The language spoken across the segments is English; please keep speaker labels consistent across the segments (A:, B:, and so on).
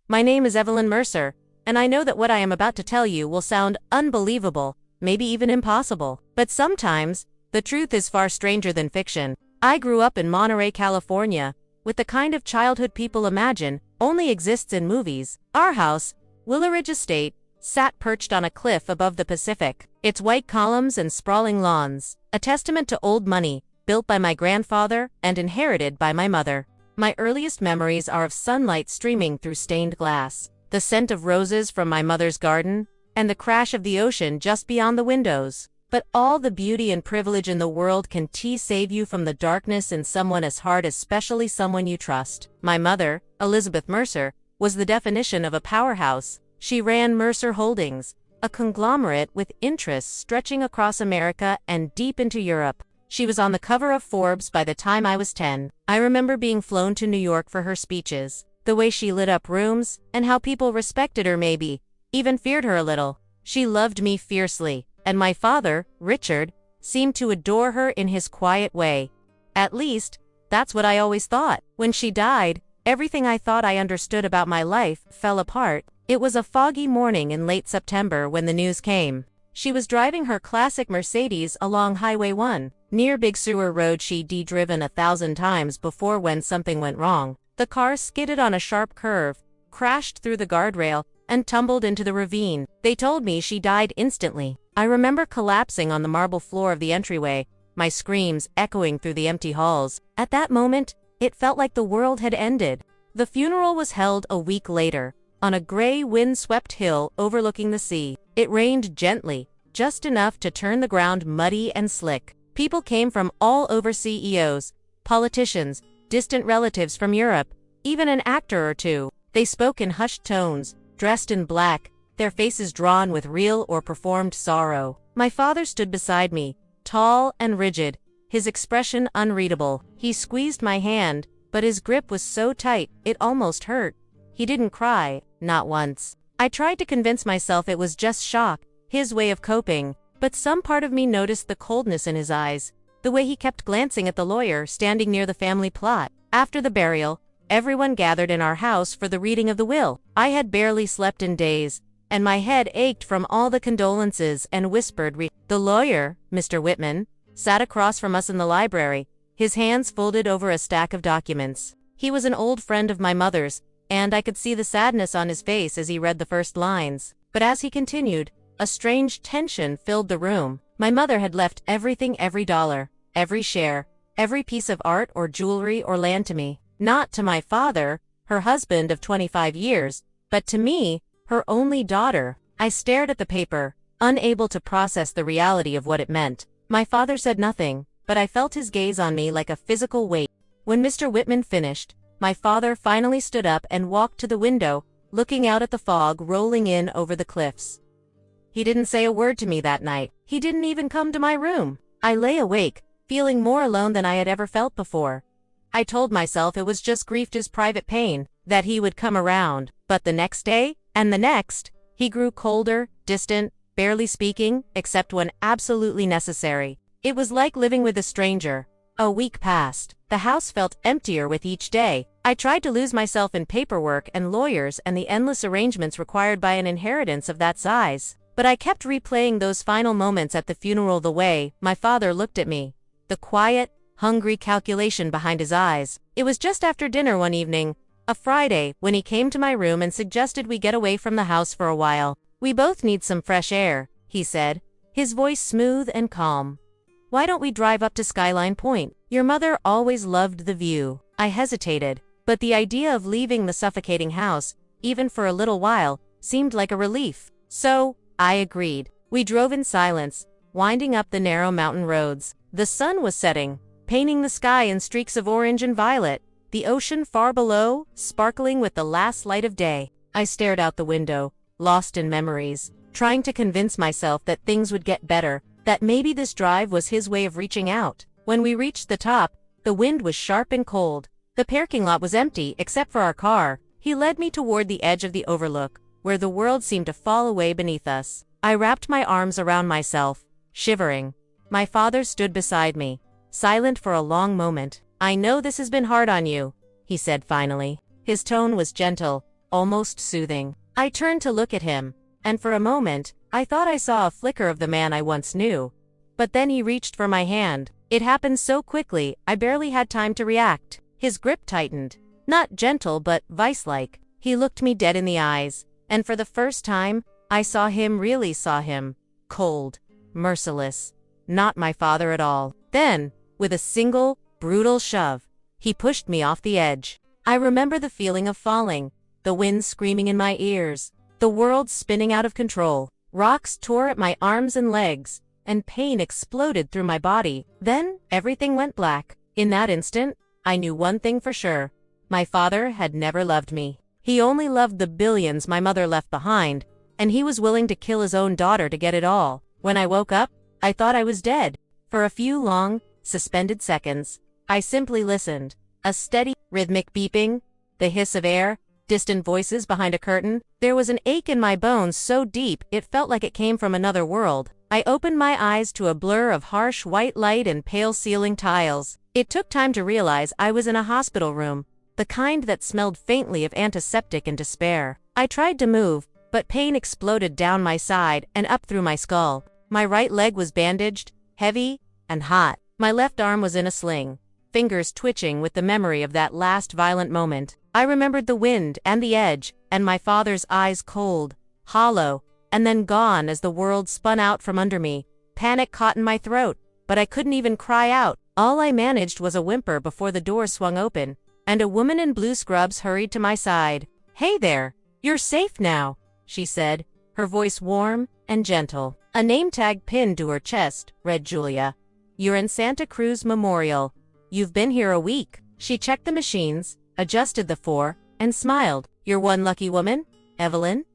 A: My name is Evelyn Mercer, and I know that what I am about to tell you will sound unbelievable, maybe even impossible. But sometimes, the truth is far stranger than fiction. I grew up in Monterey, California, with the kind of childhood people imagine only exists in movies. Our house, Willow Ridge Estate, sat perched on a cliff above the Pacific, its white columns and sprawling lawns, a testament to old money, built by my grandfather and inherited by my mother. My earliest memories are of sunlight streaming through stained glass, the scent of roses from my mother's garden, and the crash of the ocean just beyond the windows. But all the beauty and privilege in the world can save you from the darkness in someone as hard, especially someone you trust. My mother, Elizabeth Mercer, was the definition of a powerhouse. She ran Mercer Holdings, a conglomerate with interests stretching across America and deep into Europe. She was on the cover of Forbes by the time I was 10. I remember being flown to New York for her speeches, the way she lit up rooms, and how people respected her, maybe even feared her a little. She loved me fiercely, and my father, Richard, seemed to adore her in his quiet way. At least, that's what I always thought. When she died, everything I thought I understood about my life fell apart. It was a foggy morning in late September when the news came. She was driving her classic Mercedes along Highway 1, near Big Sewer Road she'd driven 1,000 times before when something went wrong. The car skidded on a sharp curve, crashed through the guardrail, and tumbled into the ravine. They told me she died instantly. I remember collapsing on the marble floor of the entryway, my screams echoing through the empty halls. At that moment, it felt like the world had ended. The funeral was held a week later, on a gray, wind-swept hill overlooking the sea. It rained gently, just enough to turn the ground muddy and slick. People came from all over: CEOs, politicians, distant relatives from Europe, even an actor or two. They spoke in hushed tones, dressed in black, their faces drawn with real or performed sorrow. My father stood beside me, tall and rigid, his expression unreadable. He squeezed my hand, but his grip was so tight, it almost hurt. He didn't cry, not once. I tried to convince myself it was just shock, his way of coping, but some part of me noticed the coldness in his eyes, the way he kept glancing at the lawyer standing near the family plot. After the burial, everyone gathered in our house for the reading of the will. I had barely slept in days, and my head ached from all the condolences and whispered The lawyer, Mr. Whitman, sat across from us in the library, his hands folded over a stack of documents. He was an old friend of my mother's, and I could see the sadness on his face as he read the first lines. But as he continued, a strange tension filled the room. My mother had left everything, every dollar, every share, every piece of art or jewelry or land to me. Not to my father, her husband of 25 years, but to me, her only daughter. I stared at the paper, unable to process the reality of what it meant. My father said nothing, but I felt his gaze on me like a physical weight. When Mr. Whitman finished, my father finally stood up and walked to the window, looking out at the fog rolling in over the cliffs. He didn't say a word to me that night. He didn't even come to my room. I lay awake, feeling more alone than I had ever felt before. I told myself it was just grief, his private pain, that he would come around. But the next day, and the next, he grew colder, distant, barely speaking, except when absolutely necessary. It was like living with a stranger. A week passed. The house felt emptier with each day. I tried to lose myself in paperwork and lawyers and the endless arrangements required by an inheritance of that size. But I kept replaying those final moments at the funeral, the way my father looked at me, the quiet, hungry calculation behind his eyes. It was just after dinner one evening, a Friday, when he came to my room and suggested we get away from the house for a while. "We both need some fresh air," he said, his voice smooth and calm. "Why don't we drive up to Skyline Point? Your mother always loved the view." I hesitated, but the idea of leaving the suffocating house, even for a little while, seemed like a relief. So, I agreed. We drove in silence, winding up the narrow mountain roads. The sun was setting, painting the sky in streaks of orange and violet, the ocean far below, sparkling with the last light of day. I stared out the window, lost in memories, trying to convince myself that things would get better, that maybe this drive was his way of reaching out. When we reached the top, the wind was sharp and cold. The parking lot was empty except for our car. He led me toward the edge of the overlook, where the world seemed to fall away beneath us. I wrapped my arms around myself, shivering. My father stood beside me, silent for a long moment. "I know this has been hard on you," he said finally. His tone was gentle, almost soothing. I turned to look at him, and for a moment, I thought I saw a flicker of the man I once knew. But then he reached for my hand. It happened so quickly, I barely had time to react. His grip tightened. Not gentle but vice-like. He looked me dead in the eyes, and for the first time, I really saw him. Cold. Merciless. Not my father at all. Then, with a single, brutal shove, he pushed me off the edge. I remember the feeling of falling, the wind screaming in my ears, the world spinning out of control. Rocks tore at my arms and legs, and pain exploded through my body. Then, everything went black. In that instant, I knew one thing for sure. My father had never loved me. He only loved the billions my mother left behind, and he was willing to kill his own daughter to get it all. When I woke up, I thought I was dead. For a few long, suspended seconds, I simply listened. A steady, rhythmic beeping, the hiss of air, distant voices behind a curtain. There was an ache in my bones so deep it felt like it came from another world. I opened my eyes to a blur of harsh white light and pale ceiling tiles. It took time to realize I was in a hospital room, the kind that smelled faintly of antiseptic and despair. I tried to move, but pain exploded down my side and up through my skull. My right leg was bandaged, heavy, and hot. My left arm was in a sling, fingers twitching with the memory of that last violent moment. I remembered the wind and the edge, and my father's eyes cold, hollow, and then gone as the world spun out from under me. Panic caught in my throat, but I couldn't even cry out. All I managed was a whimper before the door swung open, and a woman in blue scrubs hurried to my side. "Hey there, you're safe now," she said, her voice warm and gentle. A name tag pinned to her chest read Julia. "You're in Santa Cruz Memorial. You've been here a week." She checked the machines, adjusted the 4, and smiled. "You're one lucky woman, Evelyn.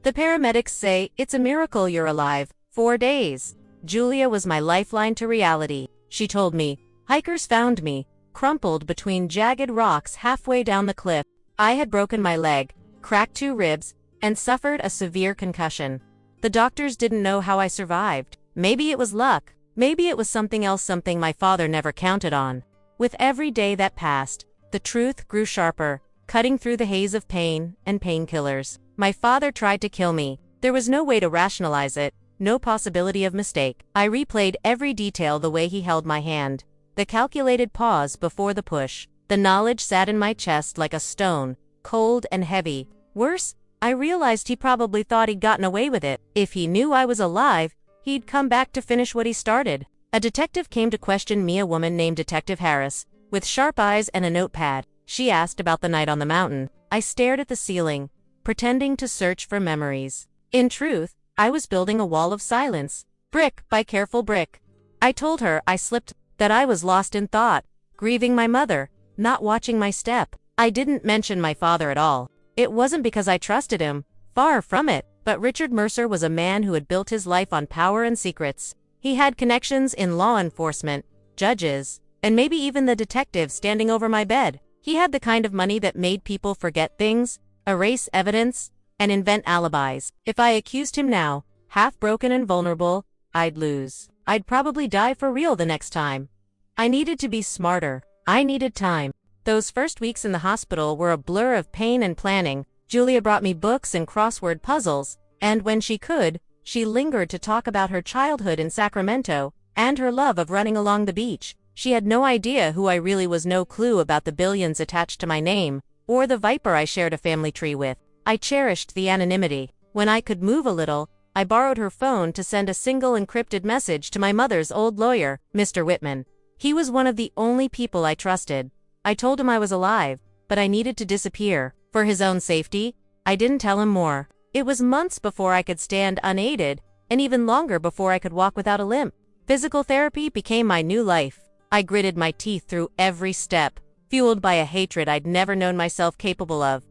A: The paramedics say it's a miracle you're alive. 4 days." Julia was my lifeline to reality. She told me, "Hikers found me, crumpled between jagged rocks halfway down the cliff. I had broken my leg, cracked 2 ribs, and suffered a severe concussion. The doctors didn't know how I survived. Maybe it was luck. Maybe it was something else, something my father never counted on." With every day that passed, the truth grew sharper, cutting through the haze of pain and painkillers. My father tried to kill me. There was no way to rationalize it, no possibility of mistake. I replayed every detail: the way he held my hand, the calculated pause before the push. The knowledge sat in my chest like a stone, cold and heavy. Worse, I realized he probably thought he'd gotten away with it. If he knew I was alive, he'd come back to finish what he started. A detective came to question me, a woman named Detective Harris, with sharp eyes and a notepad. She asked about the night on the mountain. I stared at the ceiling, pretending to search for memories. In truth, I was building a wall of silence, brick by careful brick. I told her I slipped, that I was lost in thought, grieving my mother, not watching my step. I didn't mention my father at all. It wasn't because I trusted him, far from it, but Richard Mercer was a man who had built his life on power and secrets. He had connections in law enforcement, judges, and maybe even the detective standing over my bed. He had the kind of money that made people forget things, erase evidence, and invent alibis. If I accused him now, half-broken and vulnerable, I'd lose. I'd probably die for real the next time. I needed to be smarter. I needed time. Those first weeks in the hospital were a blur of pain and planning. Julia brought me books and crossword puzzles, and when she could, she lingered to talk about her childhood in Sacramento and her love of running along the beach. She had no idea who I really was, no clue about the billions attached to my name, or the viper I shared a family tree with. I cherished the anonymity. When I could move a little, I borrowed her phone to send a single encrypted message to my mother's old lawyer, Mr. Whitman. He was one of the only people I trusted. I told him I was alive, but I needed to disappear. For his own safety, I didn't tell him more. It was months before I could stand unaided, and even longer before I could walk without a limp. Physical therapy became my new life. I gritted my teeth through every step, fueled by a hatred I'd never known myself capable of.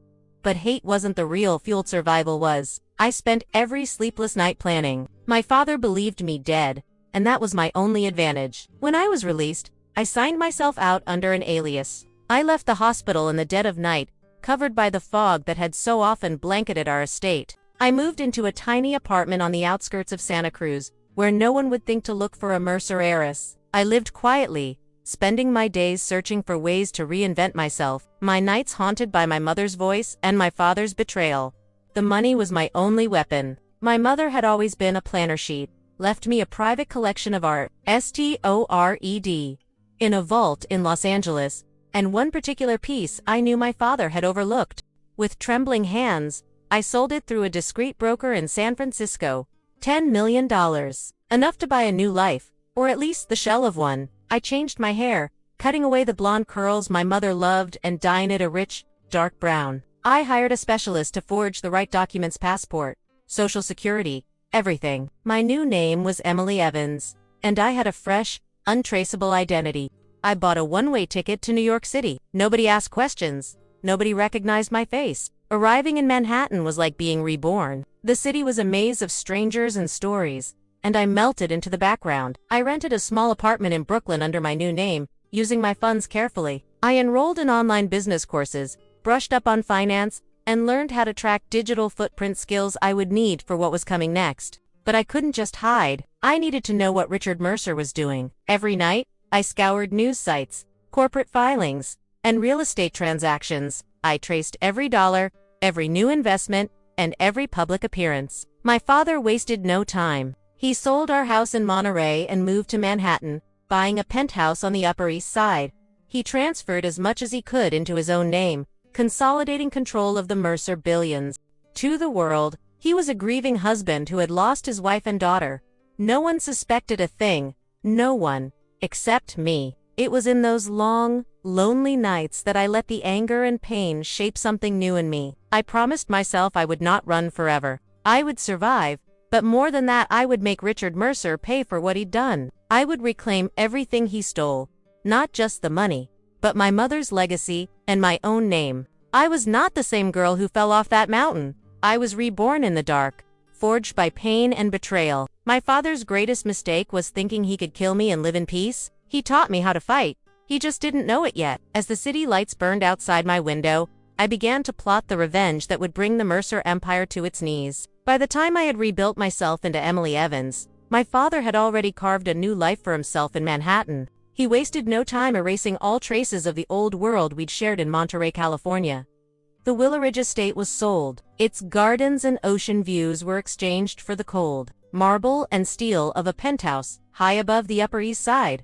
A: But hate wasn't the real fuel, survival was. I spent every sleepless night planning. My father believed me dead, and that was my only advantage. When I was released, I signed myself out under an alias. I left the hospital in the dead of night, covered by the fog that had so often blanketed our estate. I moved into a tiny apartment on the outskirts of Santa Cruz, where no one would think to look for a Mercer heiress. I lived quietly, spending my days searching for ways to reinvent myself, my nights haunted by my mother's voice and my father's betrayal. The money was my only weapon. My mother had always been a planner sheet, left me a private collection of art, STORED, in a vault in Los Angeles, and one particular piece I knew my father had overlooked. With trembling hands, I sold it through a discreet broker in San Francisco. $10 million. Enough to buy a new life, or at least the shell of one. I changed my hair, cutting away the blonde curls my mother loved and dyeing it a rich, dark brown. I hired a specialist to forge the right documents: passport, social security, everything. My new name was Emily Evans, and I had a fresh, untraceable identity. I bought a one-way ticket to New York City. Nobody asked questions. Nobody recognized my face. Arriving in Manhattan was like being reborn. The city was a maze of strangers and stories, and I melted into the background. I rented a small apartment in Brooklyn under my new name, using my funds carefully. I enrolled in online business courses, brushed up on finance, and learned how to track digital footprint, skills I would need for what was coming next. But I couldn't just hide. I needed to know what Richard Mercer was doing. Every night, I scoured news sites, corporate filings, and real estate transactions. I traced every dollar, every new investment, and every public appearance. My father wasted no time. He sold our house in Monterey and moved to Manhattan, buying a penthouse on the Upper East Side. He transferred as much as he could into his own name, consolidating control of the Mercer billions. To the world, he was a grieving husband who had lost his wife and daughter. No one suspected a thing. No one. Except me. It was in those long, lonely nights that I let the anger and pain shape something new in me. I promised myself I would not run forever. I would survive, but more than that, I would make Richard Mercer pay for what he'd done. I would reclaim everything he stole. Not just the money, but my mother's legacy and my own name. I was not the same girl who fell off that mountain. I was reborn in the dark, forged by pain and betrayal. My father's greatest mistake was thinking he could kill me and live in peace. He taught me how to fight. He just didn't know it yet. As the city lights burned outside my window, I began to plot the revenge that would bring the Mercer empire to its knees. By the time I had rebuilt myself into Emily Evans, my father had already carved a new life for himself in Manhattan. He wasted no time erasing all traces of the old world we'd shared in Monterey, California. The Willow Ridge estate was sold. Its gardens and ocean views were exchanged for the cold marble and steel of a penthouse high above the Upper East Side.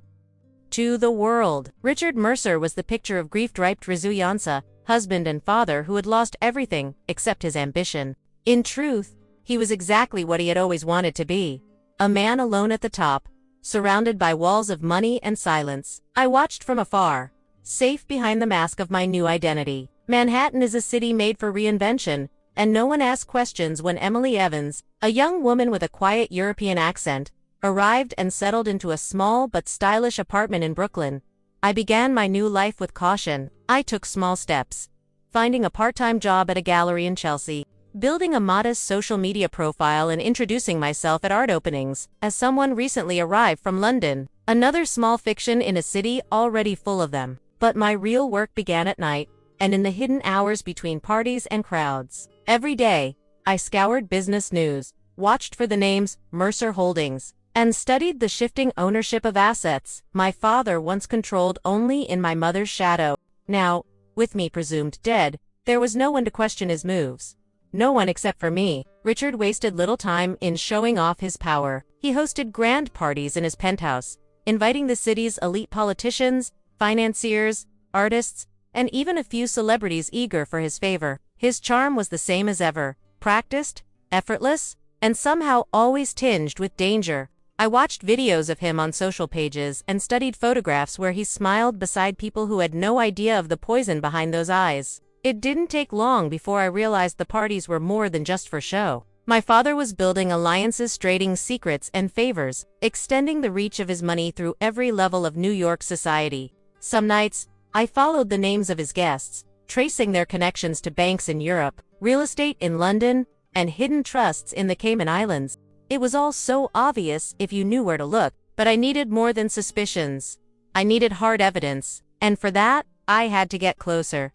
A: To the world, Richard Mercer was the picture of grief-draped resilience, husband and father who had lost everything except his ambition. In truth, he was exactly what he had always wanted to be. A man alone at the top, surrounded by walls of money and silence. I watched from afar, safe behind the mask of my new identity. Manhattan is a city made for reinvention, and no one asked questions when Emily Evans, a young woman with a quiet European accent, arrived and settled into a small but stylish apartment in Brooklyn. I began my new life with caution. I took small steps, finding a part-time job at a gallery in Chelsea, building a modest social media profile, and introducing myself at art openings as someone recently arrived from London. Another small fiction in a city already full of them. But my real work began at night, and in the hidden hours between parties and crowds. Every day, I scoured business news, watched for the names Mercer Holdings, and studied the shifting ownership of assets my father once controlled only in my mother's shadow. Now, with me presumed dead, there was no one to question his moves. No one except for me. Richard wasted little time in showing off his power. He hosted grand parties in his penthouse, inviting the city's elite politicians, financiers, artists, and even a few celebrities eager for his favor. His charm was the same as ever, practiced, effortless, and somehow always tinged with danger. I watched videos of him on social pages and studied photographs where he smiled beside people who had no idea of the poison behind those eyes. It didn't take long before I realized the parties were more than just for show. My father was building alliances, trading secrets and favors, extending the reach of his money through every level of New York society. Some nights, I followed the names of his guests, tracing their connections to banks in Europe, real estate in London, and hidden trusts in the Cayman Islands. It was all so obvious if you knew where to look, but I needed more than suspicions. I needed hard evidence, and for that, I had to get closer.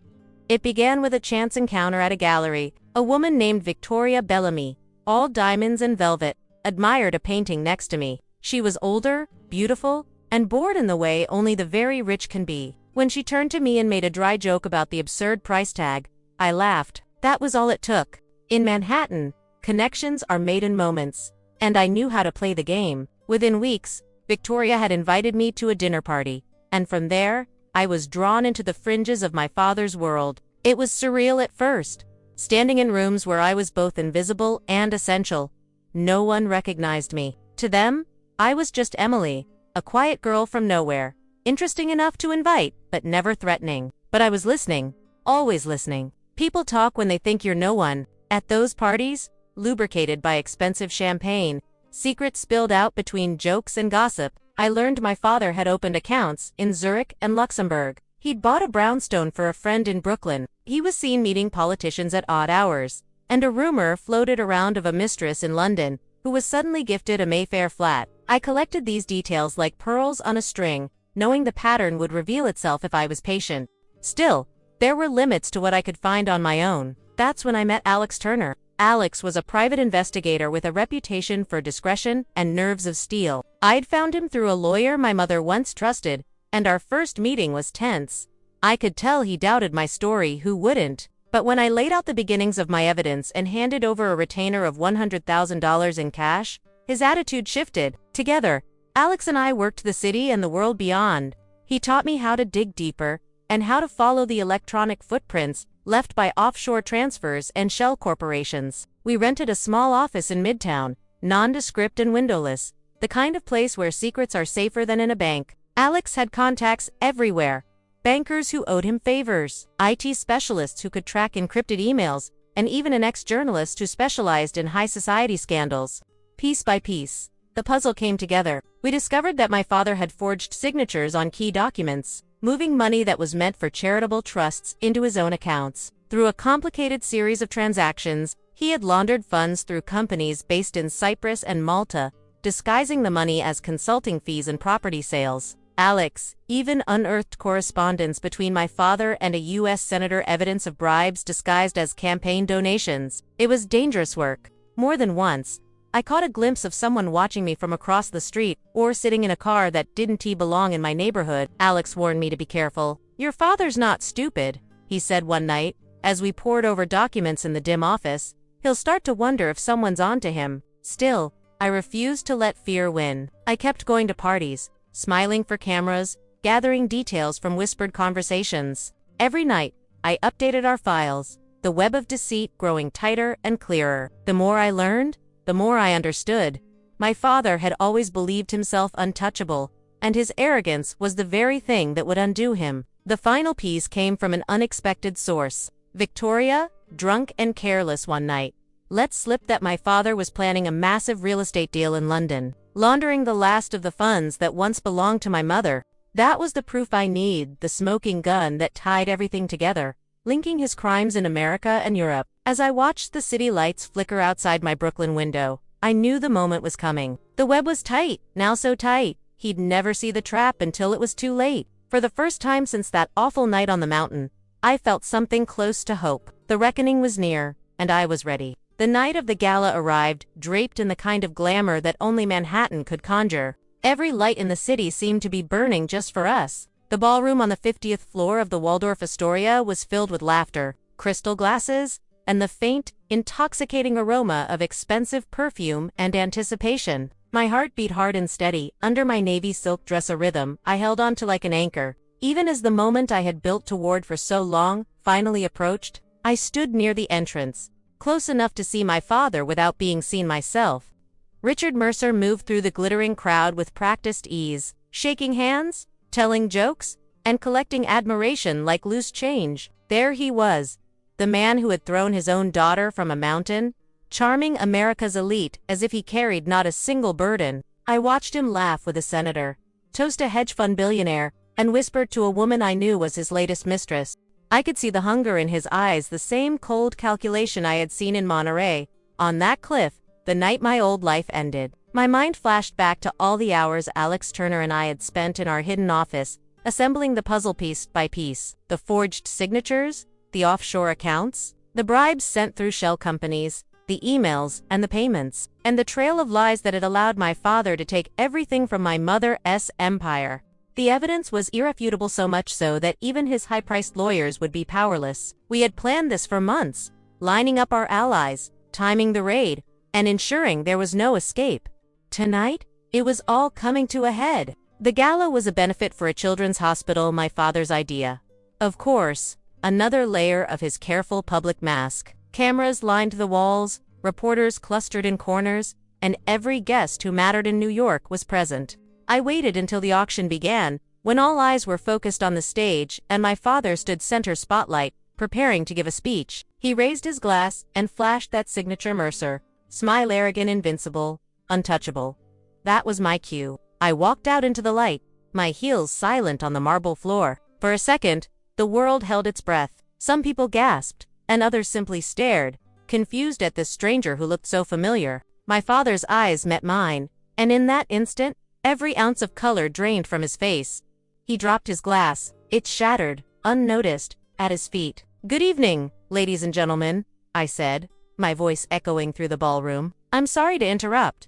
A: It began with a chance encounter at a gallery. A woman named Victoria Bellamy, all diamonds and velvet, admired a painting next to me. She was older, beautiful, and bored in the way only the very rich can be. When she turned to me and made a dry joke about the absurd price tag, I laughed. That was all it took. In Manhattan, connections are made in moments, and I knew how to play the game. Within weeks, Victoria had invited me to a dinner party, and from there, I was drawn into the fringes of my father's world. It was surreal at first, standing in rooms where I was both invisible and essential. No one recognized me. To them, I was just Emily, a quiet girl from nowhere, interesting enough to invite, but never threatening. But I was listening, always listening. People talk when they think you're no one. At those parties, lubricated by expensive champagne, secrets spilled out between jokes and gossip. I learned my father had opened accounts in Zurich and Luxembourg. He'd bought a brownstone for a friend in Brooklyn. He was seen meeting politicians at odd hours. And a rumor floated around of a mistress in London who was suddenly gifted a Mayfair flat. I collected these details like pearls on a string, knowing the pattern would reveal itself if I was patient. Still, there were limits to what I could find on my own. That's when I met Alex Turner. Alex was a private investigator with a reputation for discretion and nerves of steel. I'd found him through a lawyer my mother once trusted, and our first meeting was tense. I could tell he doubted my story, who wouldn't? But when I laid out the beginnings of my evidence and handed over a retainer of $100,000 in cash, his attitude shifted. Together, Alex and I worked the city and the world beyond. He taught me how to dig deeper and how to follow the electronic footprints left by offshore transfers and shell corporations. We rented a small office in Midtown, nondescript and windowless, the kind of place where secrets are safer than in a bank. Alex had contacts everywhere. Bankers who owed him favors, IT specialists who could track encrypted emails, and even an ex-journalist who specialized in high society scandals. Piece by piece, the puzzle came together. We discovered that my father had forged signatures on key documents, moving money that was meant for charitable trusts into his own accounts. Through a complicated series of transactions, he had laundered funds through companies based in Cyprus and Malta, disguising the money as consulting fees and property sales. Alex even unearthed correspondence between my father and a U.S. senator, evidence of bribes disguised as campaign donations. It was dangerous work. More than once, I caught a glimpse of someone watching me from across the street or sitting in a car that didn't belong in my neighborhood. Alex warned me to be careful. "Your father's not stupid," he said one night, as we pored over documents in the dim office. "He'll start to wonder if someone's onto him." Still, I refused to let fear win. I kept going to parties, smiling for cameras, gathering details from whispered conversations. Every night, I updated our files, the web of deceit growing tighter and clearer. The more I learned, the more I understood. My father had always believed himself untouchable, and his arrogance was the very thing that would undo him. The final piece came from an unexpected source. Victoria, drunk and careless one night, let slip that my father was planning a massive real estate deal in London, laundering the last of the funds that once belonged to my mother. That was the proof I needed, the smoking gun that tied everything together, linking his crimes in America and Europe. As I watched the city lights flicker outside my Brooklyn window, I knew the moment was coming. The web was tight, now so tight, he'd never see the trap until it was too late. For the first time since that awful night on the mountain, I felt something close to hope. The reckoning was near, and I was ready. The night of the gala arrived, draped in the kind of glamour that only Manhattan could conjure. Every light in the city seemed to be burning just for us. The ballroom on the 50th floor of the Waldorf Astoria was filled with laughter, crystal glasses, and the faint, intoxicating aroma of expensive perfume and anticipation. My heart beat hard and steady. Under my navy silk dress, a rhythm I held on to like an anchor. Even as the moment I had built toward for so long finally approached, I stood near the entrance, close enough to see my father without being seen myself. Richard Mercer moved through the glittering crowd with practiced ease, shaking hands, telling jokes, and collecting admiration like loose change. There he was, the man who had thrown his own daughter from a mountain, charming America's elite as if he carried not a single burden. I watched him laugh with a senator, toast a hedge fund billionaire, and whisper to a woman I knew was his latest mistress. I could see the hunger in his eyes, the same cold calculation I had seen in Monterey, on that cliff, the night my old life ended. My mind flashed back to all the hours Alex Turner and I had spent in our hidden office, assembling the puzzle piece by piece. The forged signatures, the offshore accounts, the bribes sent through shell companies, the emails, and the payments, and the trail of lies that had allowed my father to take everything from my mother's empire. The evidence was irrefutable, so much so that even his high-priced lawyers would be powerless. We had planned this for months, lining up our allies, timing the raid, and ensuring there was no escape. Tonight, it was all coming to a head. The gala was a benefit for a children's hospital, my father's idea. Of course, another layer of his careful public mask. Cameras lined the walls, reporters clustered in corners, and every guest who mattered in New York was present. I waited until the auction began, when all eyes were focused on the stage and my father stood center spotlight, preparing to give a speech. He raised his glass and flashed that signature Mercer. Smile, arrogant, invincible, untouchable. That was my cue. I walked out into the light, my heels silent on the marble floor. For a second, the world held its breath. Some people gasped, and others simply stared, confused at this stranger who looked so familiar. My father's eyes met mine, and in that instant, every ounce of color drained from his face. He dropped his glass. It shattered, unnoticed, at his feet. "Good evening, ladies and gentlemen," I said, my voice echoing through the ballroom. "I'm sorry to interrupt.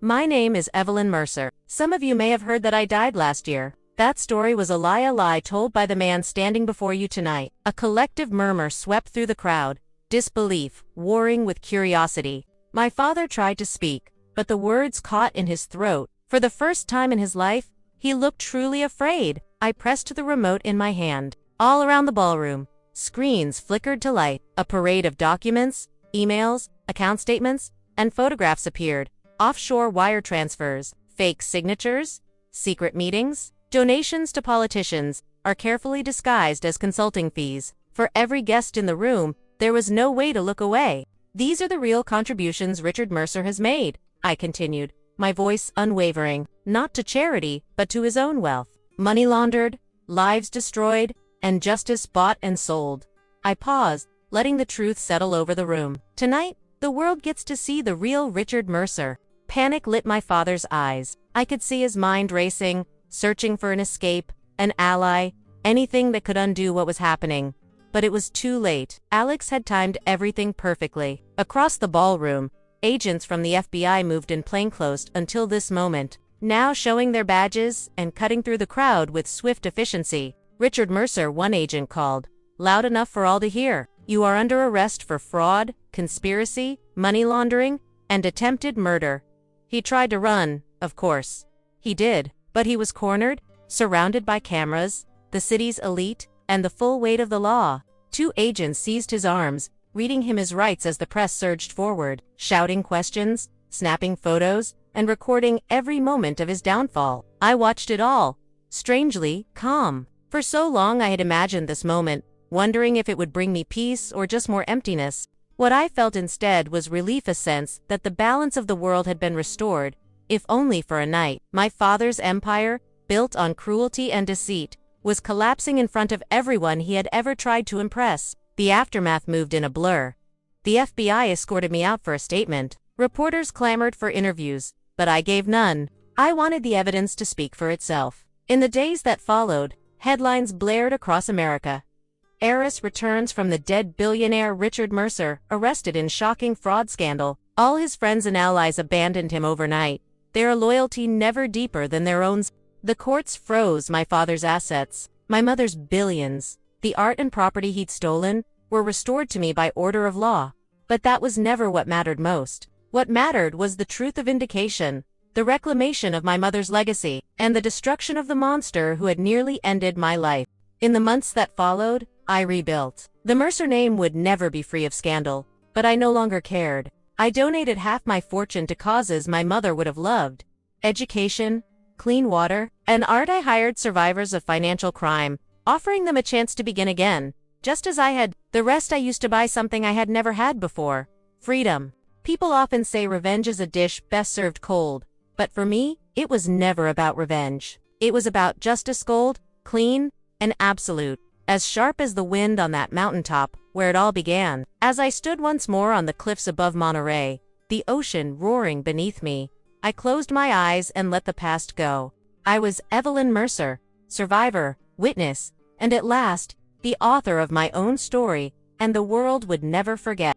A: My name is Evelyn Mercer. Some of you may have heard that I died last year. That story was a lie told by the man standing before you tonight." A collective murmur swept through the crowd, disbelief warring with curiosity. My father tried to speak, but the words caught in his throat. For the first time in his life, he looked truly afraid. I pressed the remote in my hand. All around the ballroom, screens flickered to light. A parade of documents, emails, account statements, and photographs appeared. Offshore wire transfers, fake signatures, secret meetings, donations to politicians are carefully disguised as consulting fees. For every guest in the room, there was no way to look away. "These are the real contributions Richard Mercer has made," I continued, my voice unwavering, not to charity, but to his own wealth. "Money laundered, lives destroyed, and justice bought and sold." I paused, letting the truth settle over the room. Tonight, the world gets to see the real Richard Mercer. Panic lit my father's eyes. I could see his mind racing, searching for an escape, an ally, anything that could undo what was happening. But it was too late. Alex had timed everything perfectly. Across the ballroom, agents from the FBI moved in plainclothes until this moment, now showing their badges and cutting through the crowd with swift efficiency. "Richard Mercer," one agent called, loud enough for all to hear. "You are under arrest for fraud, conspiracy, money laundering, and attempted murder." He tried to run, of course. He did, but he was cornered, surrounded by cameras, the city's elite, and the full weight of the law. Two agents seized his arms, reading him his rights as the press surged forward, shouting questions, snapping photos, and recording every moment of his downfall. I watched it all, strangely calm. For so long I had imagined this moment, wondering if it would bring me peace or just more emptiness. What I felt instead was relief, a sense that the balance of the world had been restored, if only for a night. My father's empire, built on cruelty and deceit, was collapsing in front of everyone he had ever tried to impress. The aftermath moved in a blur. The FBI escorted me out for a statement. Reporters clamored for interviews, but I gave none. I wanted the evidence to speak for itself. In the days that followed, headlines blared across America. Heiress returns from the dead billionaire Richard Mercer, arrested in shocking fraud scandal. All his friends and allies abandoned him overnight, their loyalty never deeper than their own. The courts froze my father's assets, my mother's billions. The art and property he'd stolen were restored to me by order of law. But that was never what mattered most. What mattered was the truth of vindication, the reclamation of my mother's legacy, and the destruction of the monster who had nearly ended my life. In the months that followed, I rebuilt. The Mercer name would never be free of scandal, but I no longer cared. I donated half my fortune to causes my mother would have loved: education, clean water, and art. I hired survivors of financial crime, offering them a chance to begin again, just as I had. The rest I used to buy something I had never had before: freedom. People often say revenge is a dish best served cold, but for me, it was never about revenge. It was about justice, cold, clean, and absolute, as sharp as the wind on that mountaintop where it all began. As I stood once more on the cliffs above Monterey, the ocean roaring beneath me, I closed my eyes and let the past go. I was Evelyn Mercer, survivor, witness, and at last, the author of my own story, and the world would never forget.